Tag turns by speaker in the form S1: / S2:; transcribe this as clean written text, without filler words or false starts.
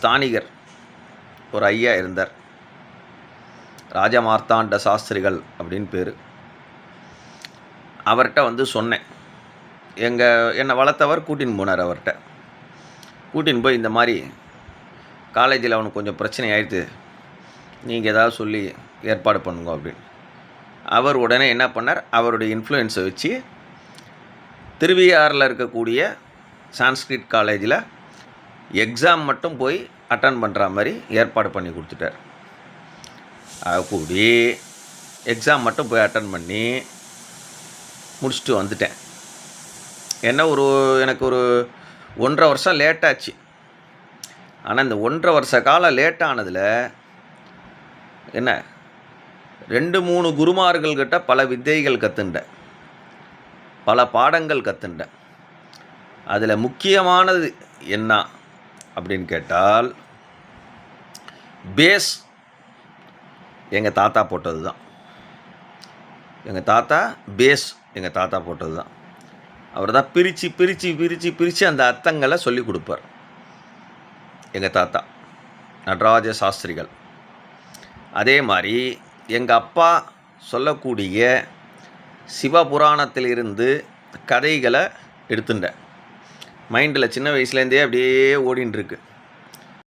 S1: ஸ்தானிகர் ஒரு ஐயா இருந்தார். ராஜமார்த்தாண்ட சாஸ்திரிகள் அப்படின்னு பேர். அவர்கிட்ட சொன்னேன். என்னை வளர்த்தவர் கூட்டின்னு போனார். அவர்கிட்ட கூட்டின்னு போய் இந்த மாதிரி காலேஜில் அவனுக்கு கொஞ்சம் பிரச்சனை ஆயிடுது, நீங்கள் ஏதாவது சொல்லி ஏற்பாடு பண்ணுங்க அப்படின்னு. அவர் உடனே என்ன பண்ணார், அவருடைய இன்ஃப்ளூயன்ஸை வச்சு திருவியாறில் இருக்கக்கூடிய சான்ஸ்கிரிட் காலேஜில் எக்ஸாம் மட்டும் போய் அட்டன் பண்ணுற மாதிரி ஏற்பாடு பண்ணி கொடுத்துட்டார். கூடி எக்ஸாம் மட்டும் போய் அட்டன் பண்ணி முடிச்சுட்டு வந்துட்டேன். எனக்கு ஒரு 1.5 வருஷம் லேட்டாச்சு. ஆனால் இந்த 1.5 வருஷ காலம் லேட்டானதில் 2-3 குருமார்கள்கிட்ட பல வித்தைகள் கற்றுண்டேன், பல பாடங்கள் கற்றுண்டேன். அதில் முக்கியமானது என்ன அப்படின்னு கேட்டால், பேஸ் எங்கள் தாத்தா போட்டது தான். எங்கள் தாத்தா போட்டது தான். அவர் தான் பிரித்து அந்த அர்த்தங்களை சொல்லி கொடுப்பார். எங்கள் தாத்தா நடராஜ சாஸ்திரிகள். அதே மாதிரி எங்கள் அப்பா சொல்லக்கூடிய சிவபுராணத்திலிருந்து கதைகளை எடுத்துட்டேன். மைண்டில் சின்ன வயசுலேருந்தே அப்படியே ஓடின்னு இருக்கு.